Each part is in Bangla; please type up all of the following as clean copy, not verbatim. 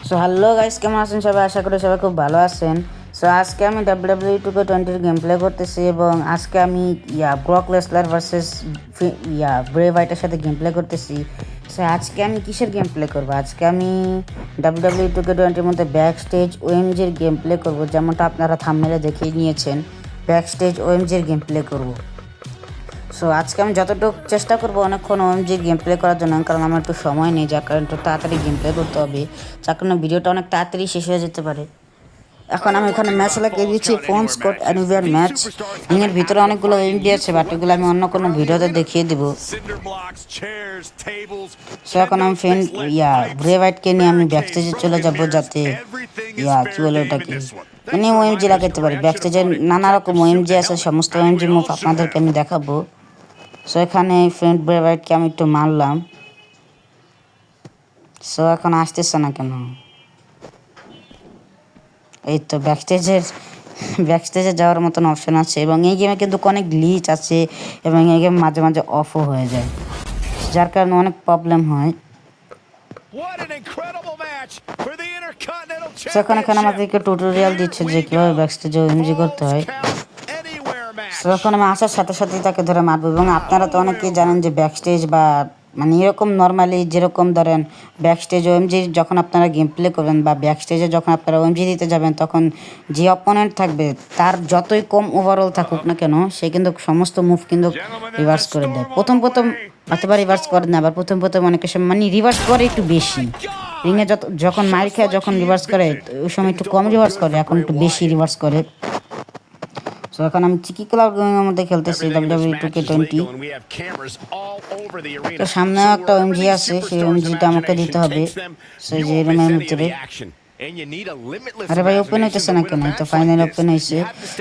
সো হ্যালো গাইস, কেমন আছেন সবাই? আশা করি সবাই খুব ভালো আছেন। সো আজকে আমি WWE 2K20 গেম প্লে করতেছি এবং আজকে আমি ব্রক লেসলার ভার্সেস ব্রে হোয়াইটের সাথে গেম প্লে করতেছি। সো আজকে আমি কিসের গেম প্লে করবো? আজকে আমি WWE 2K20 মধ্যে ব্যাক স্টেজ ওএমজির গেম প্লে করবো, যেমনটা আপনারা থাম্বনেলে দেখেই নিয়েছেন। ব্যাক স্টেজ ওএমজির গেম প্লে করবো। সো আজকে আমি যতটুকু চেষ্টা করবো অনেকক্ষণ ওএমজি গেম প্লে করার জন্য, কারণ আমার একটু সময় নেই, যার কারণে একটু তাড়াতাড়ি গেম প্লে করতে হবে, যার কারণে ভিডিওটা অনেক তাড়াতাড়ি শেষ হয়ে যেতে পারে। এখন আমি এখানে ম্যাচ লাগিয়ে দিচ্ছি ফোন স্কট অ্যানিভিয়ার ম্যাচ। রিংয়ের ভিতরে অনেকগুলো ওএমজি আছে, বাট এগুলো আমি অন্য কোনো ভিডিওতে দেখিয়ে দেবো। সো এখন আমি ব্রে হোয়াইটকে নিয়ে আমি ব্যাক স্টেজে চলে যাবো, যাতে কি বলে ওটাকে এনে ওএমজি লাগাতে পারি। ব্যাক স্টেজে নানা রকম ওএমজি আছে, সমস্ত ওএমজি মুভ আপনাদেরকে আমি দেখাবো। সো এখানে ফ্রেন্ড ব্রে হোয়াইটকে আমি একটু মারলাম। সো এখন আসতেছে না কেন? এই তো ব্যাক স্টেজে যাওয়ার মতন অপশন আছে, এবং এই গেমে কিন্তু অনেক গ্লিচ আছে, এবং এই গেম মাঝে মাঝে অফও হয়ে যায়, যার কারণে অনেক প্রবলেম হয়। এখন এখানে আমাদেরকে টিউটোরিয়াল দিচ্ছে যে কীভাবে ব্যাক স্টেজে ওএমজি করতে হয়। এখন আমি আসার সাথে সাথেই তাকে ধরে মারবো। এবং আপনারা তো অনেকেই জানেন যে ব্যাক স্টেজ বা মানে এরকম নর্মালি যেরকম ধরেন ব্যাক স্টেজ ওএমজি যখন আপনারা গেম প্লে করবেন বা ব্যাক স্টেজে যখন আপনারা ওএমজি দিতে যাবেন, তখন যে অপোনেন্ট থাকবে তার যতই কম ওভারঅল থাকুক না কেন, সে কিন্তু সমস্ত মুভ কিন্তু রিভার্স করে দেয়। প্রথম অথবা রিভার্স করে না, আবার প্রথম অনেকের সময় মানে রিভার্স করে একটু বেশি। রিংয়ে যখন মার খেয়ে যখন রিভার্স করে ওই সময় একটু কম রিভার্স করে, এখন একটু বেশি রিভার্স করে। সো এখন আমি চিকি ক্লাউড গেমের মধ্যে খেলতেছি WWE 2K20। তো সামনেও একটা ওএমজি আছে, সেই ওএমজিটা আমাকে দিতে হবে সেই যে রুমের ভিতরে। আরে ভাই, ওপেন হইতেছে না কেন? তো ফাইনাল ওপেন হয়েছে।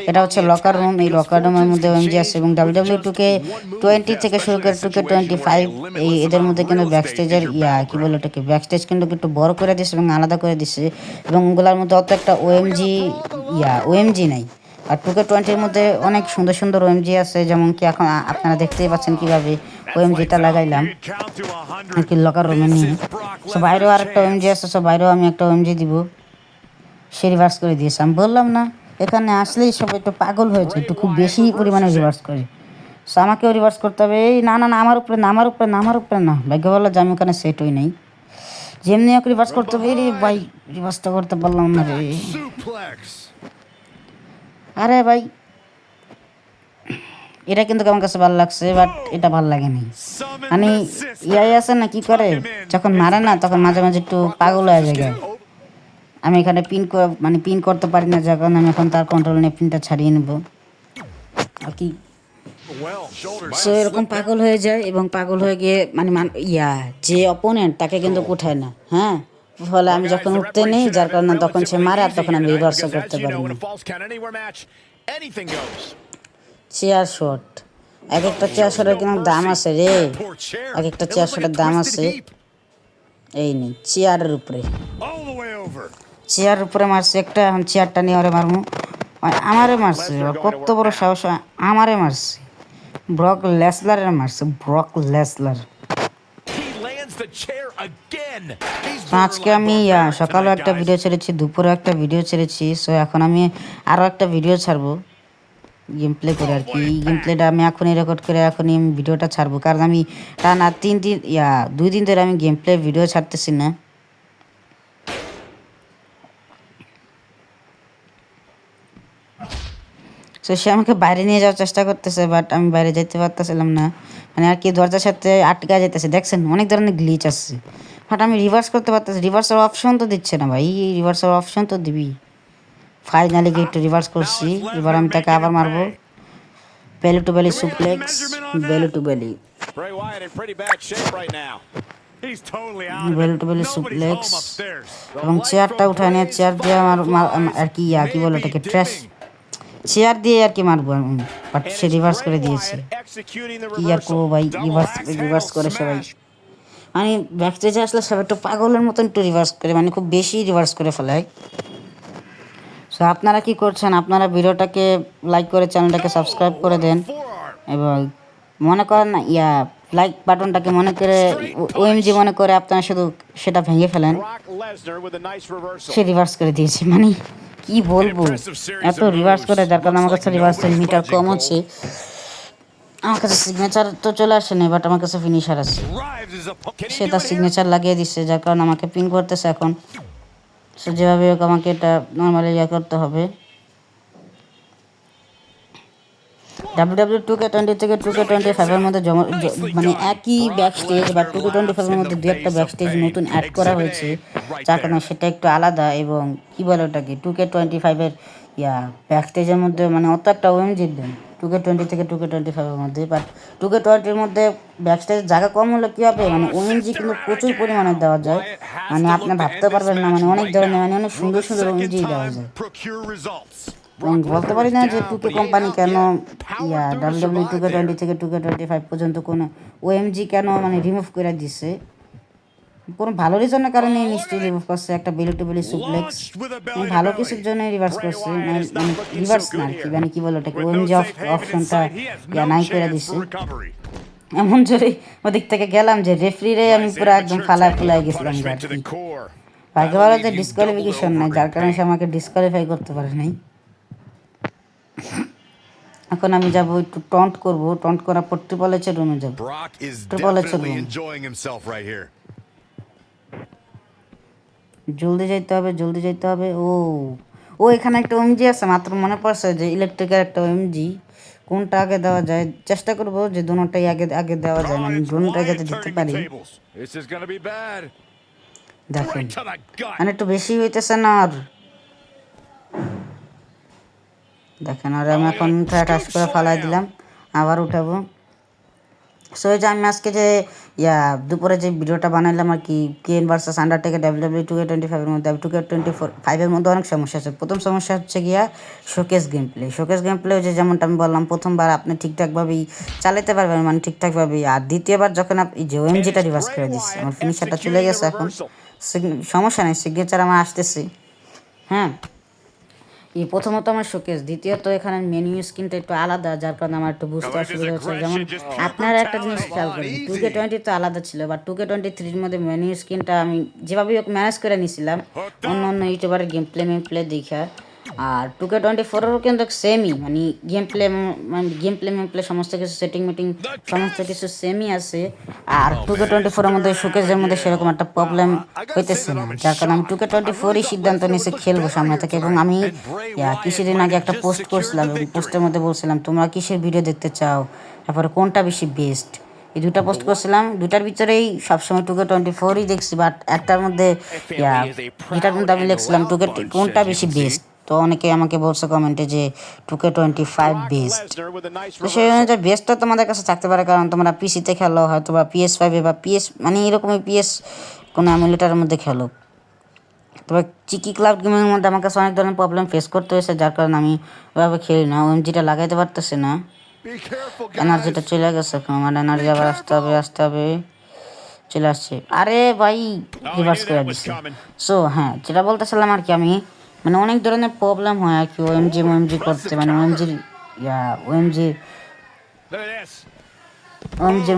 এটা হচ্ছে লকার রুম। এই লকার রুমের মধ্যে ওএমজি আছে, এবং WWE 2K20 থেকে শুরু করে 2K25 এদের মধ্যে কিন্তু ব্যাক স্টেজের কি বলে ওটাকে ব্যাক স্টেজ কিন্তু একটু বড় করে দিছে এবং আলাদা করে দিছে, এবং ওগুলোর মধ্যে অত একটা ওএমজি নাই। আর 2K20-র মধ্যে অনেক সুন্দর সুন্দর ওএমজি আছে, যেমন কি এখন আপনারা দেখতেই পাচ্ছেন কীভাবে ওএমজিটা লাগাইলাম আর কি লকার রুমে নিয়ে। সো বাইরেও আরেকটা ওএমজি আছে, সো বাইরেও আমি একটা ওএমজি দিব। সে রিভার্স করে দিয়েছে। আমি বললাম না, এখানে আসলেই সব একটু পাগল হয়েছে, একটু খুব বেশি পরিমাণে রিভার্স করে। সো আমাকেও রিভার্স করতে হবে। এই না না না, আমার উপরে না, আমার উপরে না, আমার উপরে না। ভাগ্য ভালো যে আমি ওখানে সেট হই নাই। যেমনি ওকে রিভার্স করতে হবে। রে ভাই, রিভার্সটা করতে পারলাম না রে। আরে ভাই, এটা কিন্তু আমার কাছে ভালো লাগছে, বাট এটা ভালো লাগেনি। মানে আছে না, কি করে যখন মারে না, তখন মাঝে মাঝে একটু পাগল হয়ে যায়। আমি এখানে পিন করতে পারি না, যার কারণে আমি এখন তার কন্ট্রোল নিয়ে পিনটা ছাড়িয়ে নেব আর কি। সো এরকম পাগল হয়ে যায়, এবং পাগল হয়ে গিয়ে মানে যে অপোনেন্ট তাকে কিন্তু উঠায় না। হ্যাঁ, ফলে আমি যখন উঠতে নেই, যার কারণে তখন সে মারে, আর তখন আমি রিভার্সও করতে পারি না। চেয়ার শট, এক একটা চেয়ার শটের কিন্তু দাম আছে রে, এক একটা চেয়ার শটের দাম আছে। এই নেই চেয়ারের উপরে মারছে একটা, এখন চেয়ারটা নিয়ে ওরে মারমু। আমারে মারছে, কত বড় সাহস! আমারে মারছে, ব্রক লেসলারের মারছে, ব্রক লেসলার। আজকে আমি সকালে একটা ভিডিও ছেড়েছি, দুপুরে একটা ভিডিও ছেড়েছি। সো এখন আমি আরও একটা ভিডিও ছাড়বো গেম প্লে করে আর কি। এই গেম প্লেটা আমি এখনই রেকর্ড করে এখনই আমি ভিডিওটা ছাড়বো, কারণ আমি টানা 2 দিন ধরে আমি গেম প্লে ভিডিও ছাড়তেছি না। সো সে আমাকে বাইরে নিয়ে যাওয়ার চেষ্টা করতেছে, বাট আমি বাইরে যেতে পারতেছিলাম না। মানে আর কি দরজার সাথে আটকা যেতেছে, দেখছেন অনেক ধরনের গ্লিচ আসছে। বাট আমি রিভার্স করতে পারতেছি, রিভার্সের অপশন তো দিচ্ছে না ভাই। রিভার্সের অপশন তো দিবি। ফাইনালি একটু রিভার্স করছি, এবার আমি তাকে আবার মারবো। বেলি টু বেলি সুপ্লেক্স, বেলি টু বেলি, বেলি টু বেলি সুপ্লেক্স, এবং চেয়ারটা উঠায় নিয়ে চেয়ার দিয়ে আমার আর কি বলে ওটাকে ট্র্যাশ চেয়ার দিয়ে আর কি মারবো আমি, বাট সে রিভার্স করে দিয়েছে। কি আর করবো ভাই, রিভার্স করে সবাই। মানে ব্যাক স্টেজে আসলে সবাই একটু পাগলের মতন একটু রিভার্স করে, মানে খুব বেশি রিভার্স করে ফেলায়। সো আপনারা কি করছেন? আপনারা ভিডিওটাকে লাইক করে চ্যানেলটাকে সাবস্ক্রাইব করে দেন, এবং মনে করেন না লাইক বাটনটাকে মনে করে ওএমজি মনে করে আপনারা শুধু সেটা ভেঙে ফেলেন। সে রিভার্স করে দিয়েছে, মানে কি বলবো, এত রিভার্স করে, যার কারণে আমার কাছে রিভার্সের মিটার কম আছে। আমার কাছে সিগনেচার তো চলে আসে না, বাট আমার কাছে ফিনিশার আছে। সে তার সিগনেচার লাগিয়ে দিচ্ছে, যার কারণে আমাকে পিন করতেছে এখন। সো যেভাবে হোক আমাকে এটা নর্মালি করতে হবে। WWE 2K20 থেকে 2K25 এর মধ্যে মানে একই ব্যাক স্টেজ বা 2K25 এর মধ্যে দু একটা ব্যাক স্টেজ নতুন অ্যাড করা হয়েছে, যার কারণে সেটা একটু আলাদা। এবং কি বলে ওটাকে 2K25 এর ব্যাক স্টেজের মধ্যে মানে অত একটা ওএমজি দেন 2K20 থেকে 2K25 এর মধ্যে, বাট 2K20 এর মধ্যে ব্যাক স্টেজের জায়গা কম হলে কী হবে, মানে ওএমজি কিন্তু প্রচুর পরিমাণে দেওয়া যায়, মানে আপনি ভাবতে পারবেন না, মানে অনেক ধরনের, মানে অনেক সুন্দর সুন্দর ওএমজি দেওয়া যায়। এবং বলতে পারি না যে 2K কোম্পানি কেন WWE 2K20 থেকে 2K25 পর্যন্ত কোনো ওএমজি কেন মানে রিমুভ করে দিচ্ছে, কোনো ভালো রিজনের কারণে নিশ্চয়ই রিমুভ করছে। একটা বেলি টু বেলি সুপ্লেক্স ভালো কিছুর জন্য রিভার্স করছে, মানে রিভার্স না কি, মানে কি বলে ওটাকে ওএমজি অপশনটা নাই করে দিচ্ছে। এমন জোরে ওদিক থেকে গেলাম যে রেফারিরে আমি পুরো একদম ফুলাই গেছিলাম। ভাগ্য ভালো যে ডিসকোয়ালিফিকেশন নাই, যার কারণে সে আমাকে ডিসকোয়ালিফাই করতে পারে নাই। এখন আমি যাব একটু টন্ট করব, টন্ট করার পর ট্রিপল এইচের রুমে যাব। ট্রিপল এইচের রুম জলদি যাইতে হবে, জলদি যাইতে হবে। ও ও এখানে একটা ওএমজি আছে, মাত্র মনে পড়ছে যে ইলেকট্রিকের একটা ওএমজি, কোনটা আগে দেওয়া যায় চেষ্টা করব যে দুটোটাই আগে আগে দেওয়া যায়, মানে দুটোটাই যাতে দিতে পারি। দেখেন মানে একটু বেশি হইতেছে না আর, দেখেন আর আমি এখন টাচ করে ফালাই দিলাম, আবার উঠাবো। সো এই যে আমি আজকে যে দুপুরে যে ভিডিওটা বানাইলাম আর কি, কেন ভার্সেস আন্ডারটেকার WWE 2K25 এর মধ্যে, 2K25 এর মধ্যে অনেক সমস্যা আছে। প্রথম সমস্যা হচ্ছে গিয়া showcase game play. Showcase game play যে যেমনটা আমি বললাম, প্রথমবার আপনি ঠিকঠাকভাবেই চালাতে পারবেন, মানে ঠিকঠাকভাবেই। আর দ্বিতীয়বার যখন আপনি যে ওএমজিটা রিভার্স করে দিচ্ছে, আমার ফিনিশারটা চলে গেছে, এখন সমস্যা নেই, সিগনেচার আমার আসতেছে। হ্যাঁ, এই প্রথমত আমার শোকেস, দ্বিতীয়ত এখানে মেনু স্ক্রিনটা একটু আলাদা, যার কারণে আমার একটু বুঝতে অসুবিধা হচ্ছে। যেমন আপনারা একটা জিনিস খেয়াল করেন, 2K20 তো আলাদা ছিল, বা 2K23 মধ্যে মেনু স্ক্রিনটা আমি যেভাবে ম্যানেজ করে নিয়েছিলাম অন্য অন্য ইউটিউবারের গেম প্লে দেখা। আর 2K24-এরও কিন্তু সেমই, মানে গেম প্লে সমস্ত কিছু সেটিং মিটিং সমস্ত কিছু সেমই আছে। আর 2K24-এর মধ্যে শোকেসের মধ্যে সেরকম একটা প্রবলেম হইতেছে না, যার কারণে আমি 2K24-ই সিদ্ধান্ত নিয়েছি খেলবো সামনে থেকে। এবং আমি কিছুদিন আগে একটা পোস্ট করছিলাম, এবং পোস্টের মধ্যে বলছিলাম তোমরা কিসের ভিডিও দেখতে চাও, তারপরে কোনটা বেশি বেস্ট, এই দুটা পোস্ট করছিলাম। দুটার ভিতরেই সবসময় 2K24-ই দেখছি, বাট একটার মধ্যে যেটার মধ্যে আমি লিখছিলাম কোনটা বেশি বেস্ট, তো অনেকে আমাকে বলছে কমেন্টে যে 2K25 বেস্ট। তো সেই অনুযায়ী বেস্টটা তোমাদের কাছে থাকতে পারে, কারণ তোমরা পিসিতে খেলো, হয়তো বা PS5-এ বা মানে এরকমই কোনো এমুলেটারের মধ্যে খেলো। তবে চিকি ক্লাউড গেমিংয়ের মধ্যে আমার কাছে অনেক ধরনের প্রবলেম ফেস করতে হয়েছে, যার কারণে আমি ওইভাবে খেলি না, ওএমজিটা লাগাইতে পারতেছি না, এনার্জিটা চলে গেছে। এখন আমার এনার্জি আবার আসতে হবে, চলে আসছে। আরে ভাই রিভার্স করে দিচ্ছে। সো হ্যাঁ, যেটা বলতেছিলাম আর কি, আমি মানে অনেক ধরনের প্রবলেম হয় আর কি ওএমজি করতে, মানে ওএমজির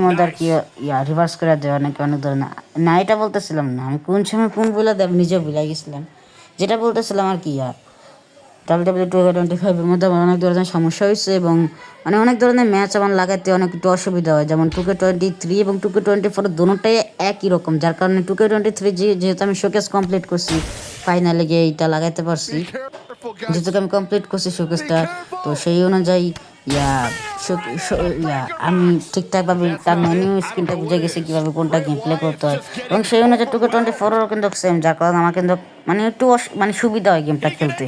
মধ্যে আর কি রিভার্স করে দেয় অনেক ধরনের। না এটা বলতেছিলাম না, আমি কোন সময় কোন বলে নিজে ভুলে গেছিলাম। যেটা বলতেছিলাম আর কি WWE 2K25-এর মধ্যে আমার অনেক ধরনের সমস্যা হয়েছে, এবং মানে অনেক ধরনের ম্যাচ আমার লাগাতে অনেক একটু অসুবিধা হয়। যেমন 2K23 এবং 2K24 দুটোটাই একই রকম, যার কারণে 2K23 যেহেতু আমি শোকেস কমপ্লিট করছি, ফাইনালে গিয়ে এইটা লাগাইতে পারছি, যেহেতু আমি কমপ্লিট করছি শোকেসটা, তো সেই অনুযায়ী আমি ঠিকঠাকভাবে তার মেনু স্ক্রিনটা বুঝে গেছি কীভাবে কোনটা গেম প্লে করতে হয়, এবং সেই অনুযায়ী 2K24-এরও কিন্তু সেম, যার কারণে আমার কিন্তু মানে একটু মানে সুবিধা হয় গেমটা খেলতে।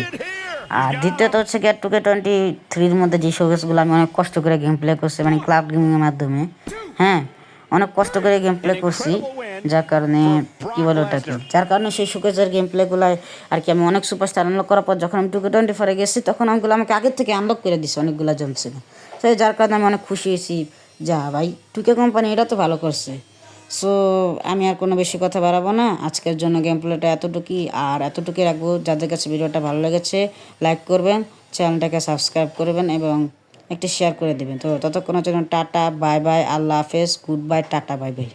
আর দ্বিতীয়ত হচ্ছে গিয়ে 2K23-র মধ্যে যে শোকেসগুলো আমি অনেক কষ্ট করে গেম প্লে করছি, মানে ক্লাউড গেমিংয়ের মাধ্যমে, হ্যাঁ অনেক কষ্ট করে গেম প্লে করছি, যার কারণে কী বলে ওটাকে, যার কারণে সেই শোকেসের গেম প্লেগুলো আর কি আমি অনেক সুপারস্টার আনলক করার পর যখন আমি 2K24-এ গেছি, তখন ওগুলো আমাকে আগের থেকে আনলক করে দিছে, অনেকগুলো জমছিল। তো যার কারণে আমি অনেক খুশি হয়েছি, যা ভাই 2K কোম্পানি এটা তো ভালো করছে। সো আমি আর কোনো বেশি কথা বাড়াবো না, আজকের জন্য গেম প্লেটা এতটুকুই, আর এতটুকুই রাখবো। যাদের কাছে ভিডিওটা ভালো লেগেছে লাইক করবেন, চ্যানেলটাকে সাবস্ক্রাইব করবেন, এবং একটি শেয়ার করে দেবেন। তো ততক্ষণের জন্য টাটা, বাই বাই, আল্লাহ হাফেজ, good bye, tata, bye bye.